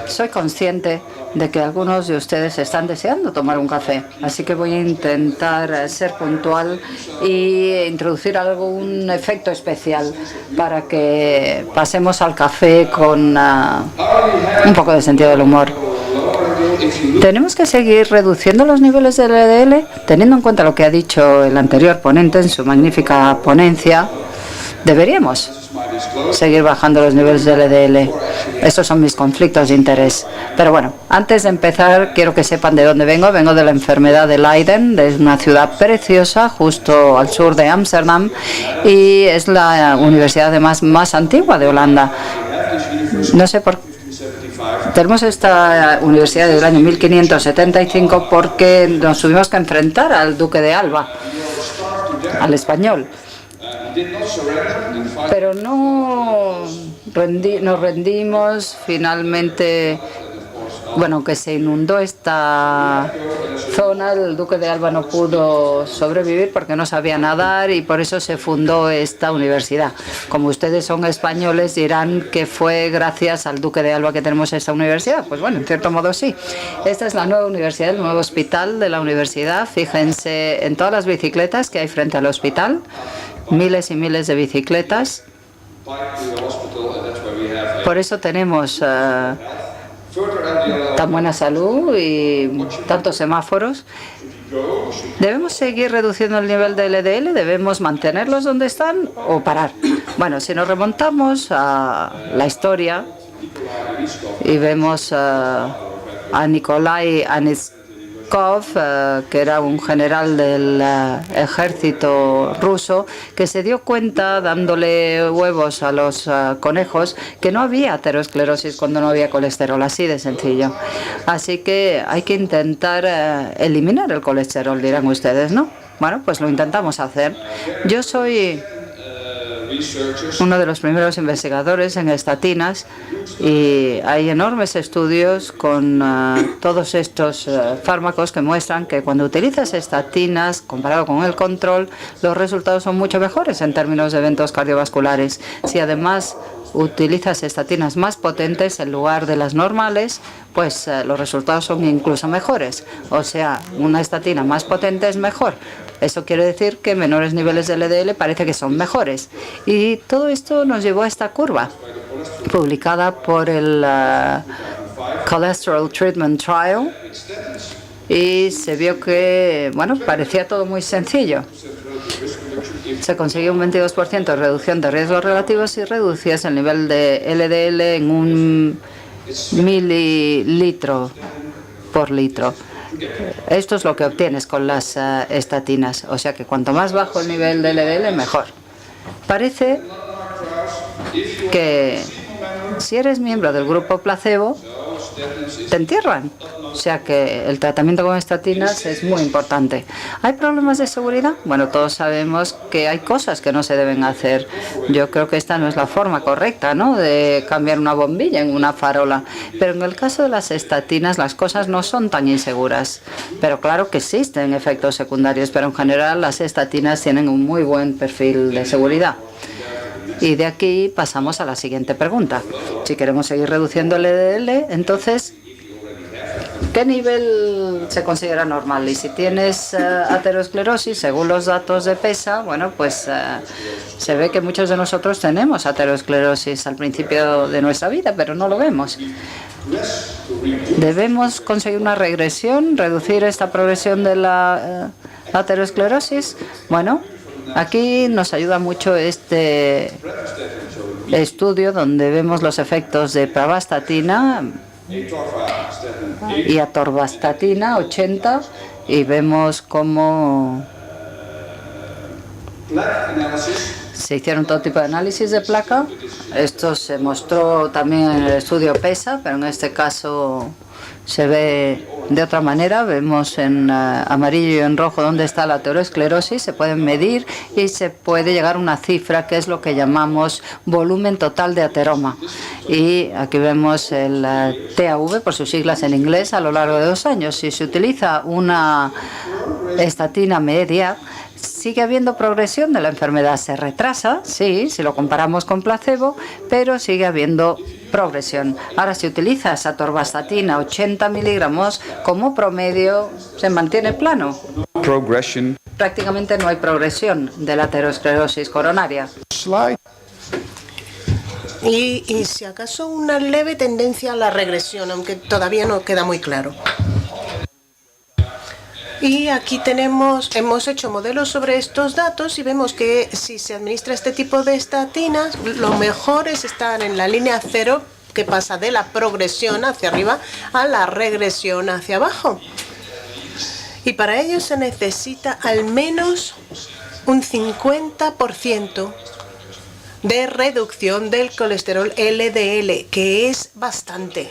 Soy consciente de que algunos de ustedes están deseando tomar un café, así que voy a intentar ser puntual e introducir algún efecto especial para que pasemos al café con un poco de sentido del humor. ¿Tenemos que seguir reduciendo los niveles de LDL? Teniendo en cuenta lo que ha dicho el anterior ponente en su magnífica ponencia, deberíamos seguir bajando los niveles de LDL. Estos son mis conflictos de interés. Pero bueno, antes de empezar, quiero que sepan de dónde vengo. Vengo de la enfermedad de Leiden, de una ciudad preciosa justo al sur de Ámsterdam, y es la universidad además más antigua de Holanda. No sé por qué. Tenemos esta universidad del año 1575 porque nos tuvimos que enfrentar al duque de Alba, al español. Pero nos rendimos finalmente. Bueno, aunque se inundó esta zona, el duque de Alba no pudo sobrevivir porque no sabía nadar y por eso se fundó esta universidad. Como ustedes son españoles, dirán que fue gracias al duque de Alba que tenemos esta universidad. Pues bueno, en cierto modo sí. Esta es la nueva universidad, el nuevo hospital de la universidad. Fíjense en todas las bicicletas que hay frente al hospital. Miles y miles de bicicletas. Por eso tenemos tan buena salud y tantos semáforos. ¿Debemos seguir reduciendo el nivel de LDL? ¿Debemos mantenerlos donde están o parar? Bueno, si nos remontamos a la historia y vemos a Nikolai Anitskov, que era un general del ejército ruso, que se dio cuenta, dándole huevos a los conejos, que no había aterosclerosis cuando no había colesterol, así de sencillo. Así que hay que intentar eliminar el colesterol, dirán ustedes, ¿no? Bueno, pues lo intentamos hacer. Yo soy uno de los primeros investigadores en estatinas y hay enormes estudios con todos estos fármacos que muestran que cuando utilizas estatinas comparado con el control, los resultados son mucho mejores en términos de eventos cardiovasculares. Si además utilizas estatinas más potentes en lugar de las normales, pues los resultados son incluso mejores. O sea, una estatina más potente es mejor. Eso quiere decir que menores niveles de LDL parece que son mejores. Y todo esto nos llevó a esta curva, publicada por el Cholesterol Treatment Trial, y se vio que, bueno, parecía todo muy sencillo. Se consiguió un 22% de reducción de riesgos relativos si reducías el nivel de LDL en 1 mililitro por litro. Esto es lo que obtienes con las estatinas, o sea que cuanto más bajo el nivel de LDL, mejor. Parece que si eres miembro del grupo placebo, te entierran. O sea que el tratamiento con estatinas es muy importante. ¿Hay problemas de seguridad? Bueno, todos sabemos que hay cosas que no se deben hacer. Yo creo que esta no es la forma correcta, ¿no?, de cambiar una bombilla en una farola. Pero en el caso de las estatinas las cosas no son tan inseguras. Pero claro que existen efectos secundarios, pero en general las estatinas tienen un muy buen perfil de seguridad. Y de aquí pasamos a la siguiente pregunta. Si queremos seguir reduciendo el LDL, entonces, ¿qué nivel se considera normal? Y si tienes aterosclerosis, según los datos de PESA, bueno, pues se ve que muchos de nosotros tenemos aterosclerosis al principio de nuestra vida, pero no lo vemos. ¿Debemos conseguir una regresión, reducir esta progresión de la aterosclerosis? Bueno, aquí nos ayuda mucho este estudio donde vemos los efectos de pravastatina y atorvastatina 80 y vemos cómo se hicieron todo tipo de análisis de placa. Esto se mostró también en el estudio PESA, pero en este caso se ve de otra manera. Vemos en amarillo y en rojo dónde está la aterosclerosis, se pueden medir y se puede llegar a una cifra que es lo que llamamos volumen total de ateroma. Y aquí vemos el TAV, por sus siglas en inglés, a lo largo de 2 años. Si se utiliza una estatina media, sigue habiendo progresión de la enfermedad. Se retrasa, sí, si lo comparamos con placebo, pero sigue habiendo progresión. Ahora, si utilizas atorvastatina 80 miligramos como promedio, se mantiene plano. Progression. Prácticamente no hay progresión de la aterosclerosis coronaria. Slide. Y si acaso una leve tendencia a la regresión, aunque todavía no queda muy claro. Y aquí hemos hecho modelos sobre estos datos y vemos que si se administra este tipo de estatinas, lo mejor es estar en la línea cero, que pasa de la progresión hacia arriba a la regresión hacia abajo. Y para ello se necesita al menos un 50% de reducción del colesterol LDL, que es bastante.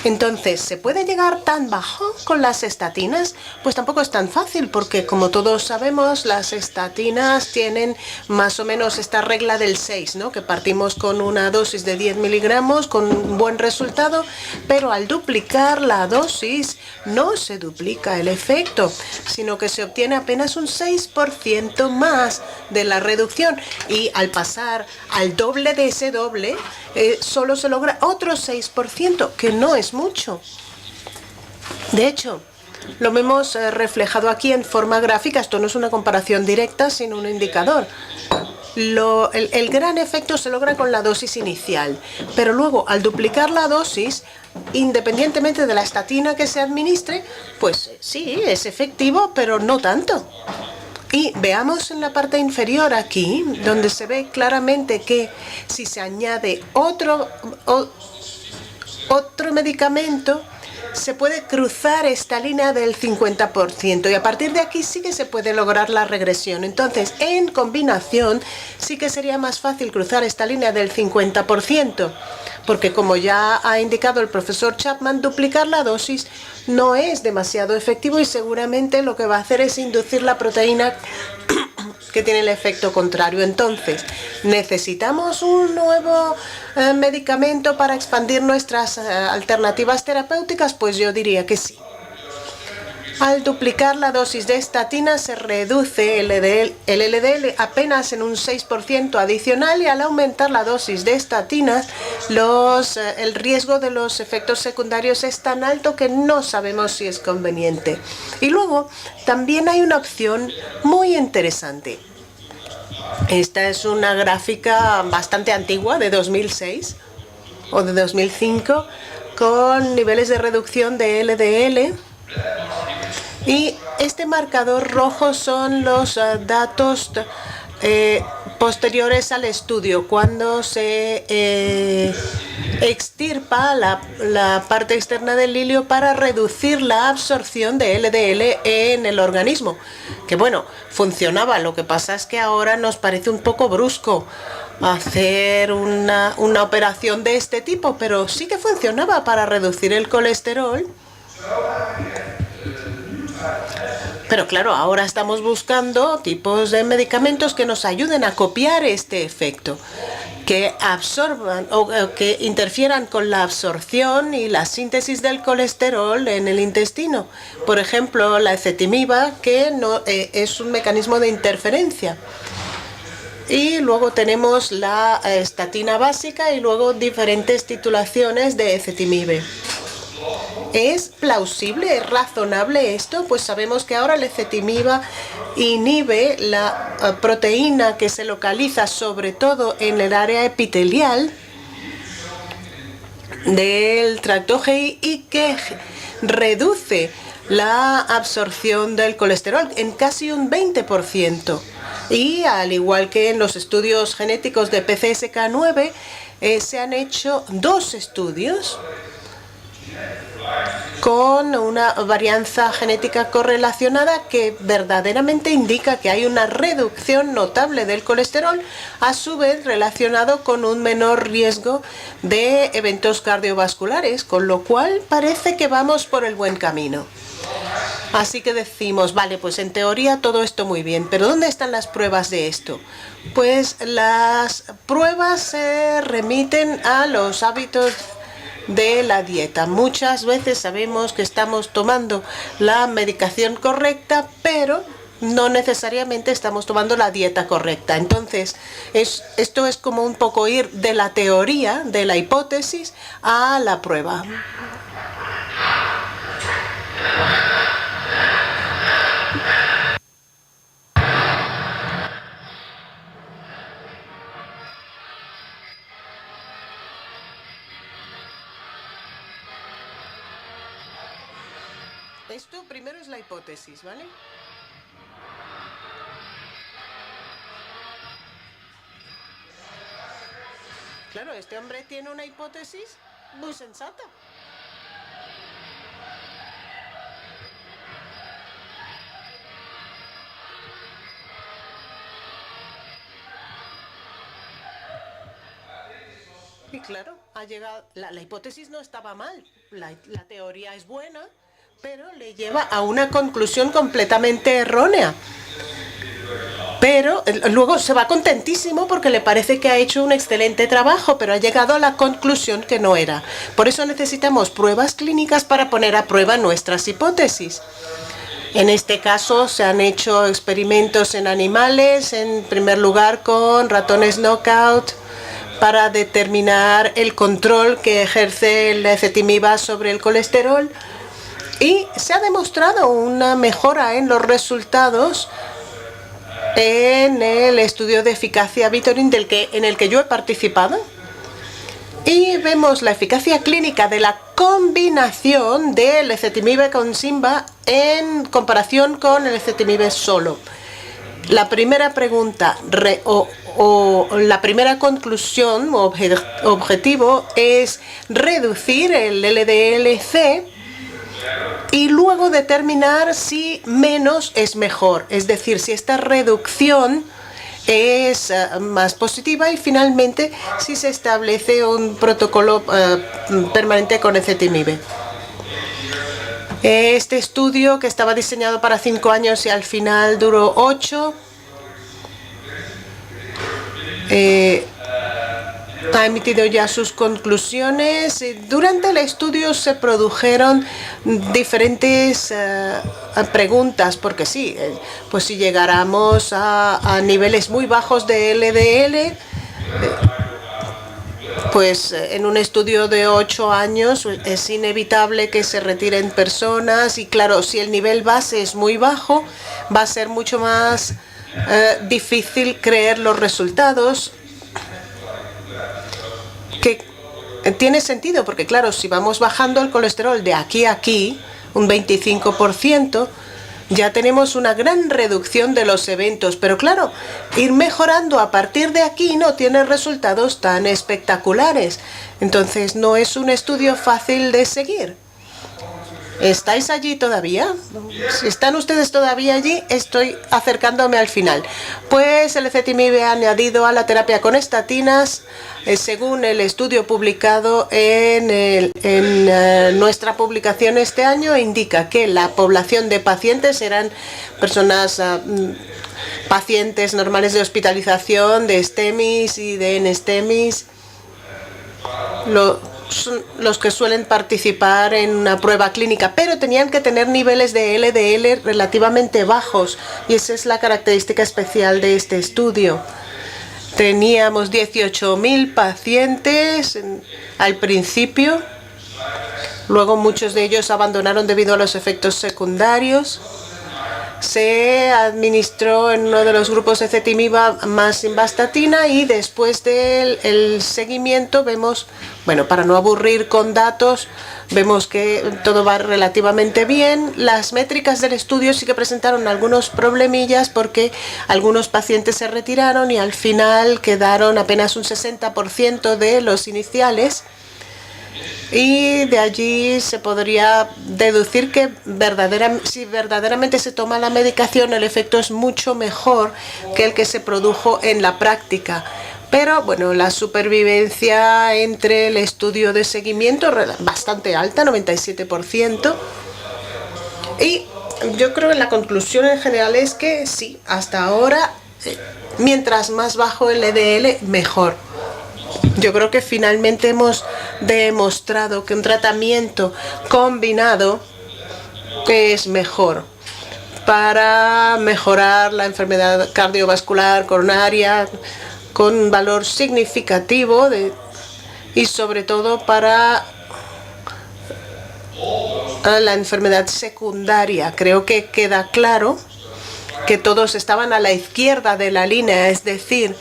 Entonces, ¿se puede llegar tan bajo con las estatinas? Pues tampoco es tan fácil, porque como todos sabemos, las estatinas tienen más o menos esta regla del 6, ¿no? Que partimos con una dosis de 10 miligramos con un buen resultado, pero al duplicar la dosis no se duplica el efecto, sino que se obtiene apenas un 6% más de la reducción. Y al pasar al doble de ese doble, solo se logra otro 6%, que no es mucho. De hecho, lo hemos reflejado aquí en forma gráfica. Esto no es una comparación directa, sino un indicador. El gran efecto se logra con la dosis inicial, pero luego al duplicar la dosis, independientemente de la estatina que se administre, pues sí, es efectivo, pero no tanto. Y veamos en la parte inferior aquí, donde se ve claramente que si se añade otro medicamento, se puede cruzar esta línea del 50%, y a partir de aquí sí que se puede lograr la regresión. Entonces, en combinación, sí que sería más fácil cruzar esta línea del 50%, porque como ya ha indicado el profesor Chapman, duplicar la dosis no es demasiado efectivo y seguramente lo que va a hacer es inducir la proteína que tiene el efecto contrario. Entonces, ¿necesitamos un nuevo medicamento para expandir nuestras alternativas terapéuticas? Pues yo diría que sí. Al duplicar la dosis de estatina se reduce el LDL apenas en un 6% adicional, y al aumentar la dosis de estatinas el riesgo de los efectos secundarios es tan alto que no sabemos si es conveniente. Y luego también hay una opción muy interesante. Esta es una gráfica bastante antigua, de 2006 o de 2005, con niveles de reducción de LDL. Y este marcador rojo son los datos posteriores al estudio, cuando se extirpa la parte externa del hilio para reducir la absorción de LDL en el organismo. Que bueno, funcionaba, lo que pasa es que ahora nos parece un poco brusco hacer una operación de este tipo, pero sí que funcionaba para reducir el colesterol. Pero claro, ahora estamos buscando tipos de medicamentos que nos ayuden a copiar este efecto, que absorban o que interfieran con la absorción y la síntesis del colesterol en el intestino. Por ejemplo, la ezetimiba, que no es un mecanismo de interferencia. Y luego tenemos la estatina básica y luego diferentes titulaciones de ezetimibe. ¿Es plausible, es razonable esto? Pues sabemos que ahora la ezetimiba inhibe la proteína que se localiza sobre todo en el área epitelial del tracto GI y que reduce la absorción del colesterol en casi un 20%. Y al igual que en los estudios genéticos de PCSK9, se han hecho 2 estudios con una varianza genética correlacionada que verdaderamente indica que hay una reducción notable del colesterol, a su vez relacionado con un menor riesgo de eventos cardiovasculares, con lo cual parece que vamos por el buen camino. Así que decimos, vale, pues en teoría todo esto muy bien, pero ¿dónde están las pruebas de esto? Pues las pruebas se remiten a los hábitos de la dieta. Muchas veces sabemos que estamos tomando la medicación correcta, pero no necesariamente estamos tomando la dieta correcta. Entonces, esto es como un poco ir de la teoría, de la hipótesis, a la prueba. Esto primero es la hipótesis, ¿vale? Claro, este hombre tiene una hipótesis muy sensata. Y claro, ha llegado, la hipótesis no estaba mal, la teoría es buena, pero le lleva a una conclusión completamente errónea. Pero luego se va contentísimo porque le parece que ha hecho un excelente trabajo, pero ha llegado a la conclusión que no era. Por eso necesitamos pruebas clínicas para poner a prueba nuestras hipótesis. En este caso se han hecho experimentos en animales, en primer lugar con ratones knockout, para determinar el control que ejerce la ezetimiba sobre el colesterol. Y se ha demostrado una mejora en los resultados en el estudio de eficacia Vitorin en el que yo he participado. Y vemos la eficacia clínica de la combinación del ezetimibe con Simba en comparación con el ezetimibe solo. La primera pregunta o la primera conclusión o objetivo es reducir el LDL-C y luego determinar si menos es mejor, es decir, si esta reducción es más positiva y finalmente si se establece un protocolo permanente con ezetimibe. Este estudio, que estaba diseñado para 5 años y al final duró 8, ha emitido ya sus conclusiones. Durante el estudio se produjeron diferentes preguntas, porque sí, pues si llegáramos a niveles muy bajos de LDL, pues en un estudio de 8 años es inevitable que se retiren personas y claro, si el nivel base es muy bajo, va a ser mucho más difícil creer los resultados. Que tiene sentido, porque claro, si vamos bajando el colesterol de aquí a aquí, un 25%, ya tenemos una gran reducción de los eventos. Pero claro, ir mejorando a partir de aquí no tiene resultados tan espectaculares. Entonces, no es un estudio fácil de seguir. ¿Estáis allí todavía? Si están ustedes todavía allí, estoy acercándome al final. Pues el ezetimibe añadido a la terapia con estatinas, según el estudio publicado en nuestra publicación este año, indica que la población de pacientes eran personas, pacientes normales de hospitalización, de STEMIs y de NSTEMIs, los que suelen participar en una prueba clínica, pero tenían que tener niveles de LDL relativamente bajos y esa es la característica especial de este estudio. Teníamos 18.000 pacientes al principio, luego muchos de ellos abandonaron debido a los efectos secundarios. Se administró en uno de los grupos ezetimiba más simvastatina y después del seguimiento vemos, bueno, para no aburrir con datos, vemos que todo va relativamente bien. Las métricas del estudio sí que presentaron algunos problemillas porque algunos pacientes se retiraron y al final quedaron apenas un 60% de los iniciales. Y de allí se podría deducir que si verdaderamente se toma la medicación, el efecto es mucho mejor que el que se produjo en la práctica. Pero bueno, la supervivencia entre el estudio de seguimiento bastante alta, 97%. Y yo creo que la conclusión en general es que sí, hasta ahora, mientras más bajo el LDL, mejor. Yo creo que finalmente hemos demostrado que un tratamiento combinado es mejor. para mejorar la enfermedad cardiovascular coronaria con un valor significativo y sobre todo para la enfermedad secundaria. Creo que queda claro que todos estaban a la izquierda de la línea, es decir,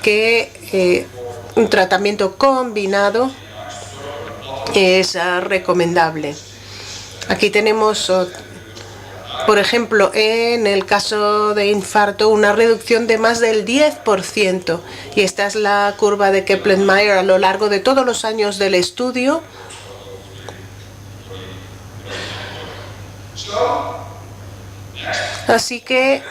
que un tratamiento combinado es recomendable. Aquí tenemos, por ejemplo, en el caso de infarto, una reducción de más del 10%. Y esta es la curva de Kaplan-Meier a lo largo de todos los años del estudio. Así que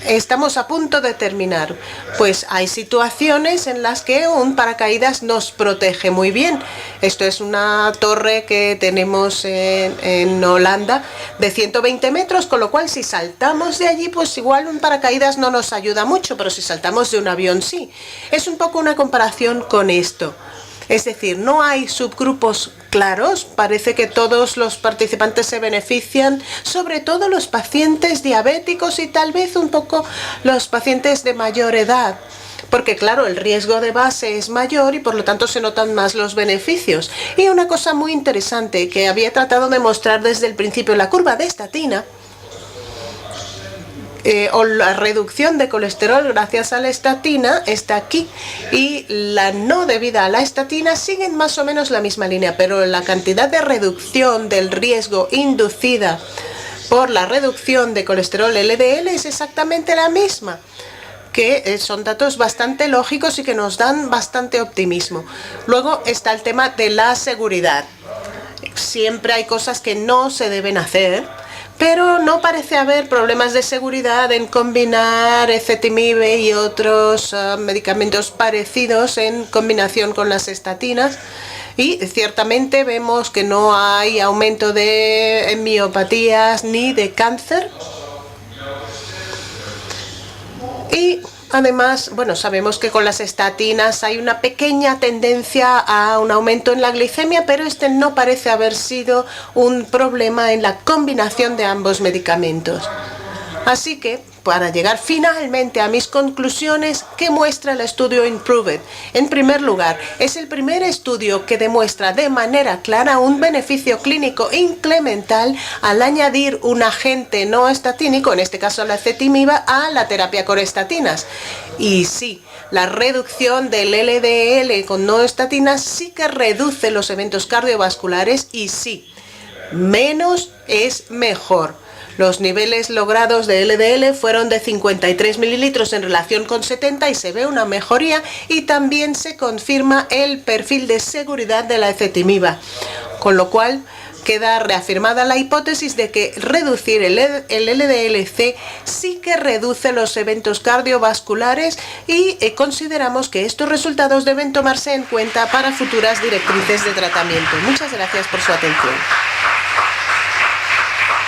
estamos a punto de terminar. Pues hay situaciones en las que un paracaídas nos protege muy bien. Esto es una torre que tenemos en Holanda de 120 metros, con lo cual si saltamos de allí, pues igual un paracaídas no nos ayuda mucho, pero si saltamos de un avión sí. Es un poco una comparación con esto. Es decir, no hay subgrupos claros, parece que todos los participantes se benefician, sobre todo los pacientes diabéticos y tal vez un poco los pacientes de mayor edad. Porque claro, el riesgo de base es mayor y por lo tanto se notan más los beneficios. Y una cosa muy interesante que había tratado de mostrar desde el principio, la curva de estatina, o la reducción de colesterol gracias a la estatina está aquí, y la no debida a la estatina siguen más o menos la misma línea, pero la cantidad de reducción del riesgo inducida por la reducción de colesterol LDL es exactamente la misma, que son datos bastante lógicos y que nos dan bastante optimismo. Luego está el tema de la seguridad. Siempre hay cosas que no se deben hacer, pero no parece haber problemas de seguridad en combinar ezetimibe y otros medicamentos parecidos en combinación con las estatinas. Y ciertamente vemos que no hay aumento de miopatías ni de cáncer. Y además, bueno, sabemos que con las estatinas hay una pequeña tendencia a un aumento en la glicemia, pero este no parece haber sido un problema en la combinación de ambos medicamentos. Así que, para llegar finalmente a mis conclusiones, ¿qué muestra el estudio IMPROVE-IT? En primer lugar, es el primer estudio que demuestra de manera clara un beneficio clínico incremental al añadir un agente no estatínico, en este caso la ezetimibe, a la terapia con estatinas. Y sí, la reducción del LDL con no estatinas sí que reduce los eventos cardiovasculares, y sí, menos es mejor. Los niveles logrados de LDL fueron de 53 mililitros en relación con 70 y se ve una mejoría, y también se confirma el perfil de seguridad de la ezetimibe, con lo cual queda reafirmada la hipótesis de que reducir el LDL-C sí que reduce los eventos cardiovasculares, y consideramos que estos resultados deben tomarse en cuenta para futuras directrices de tratamiento. Muchas gracias por su atención.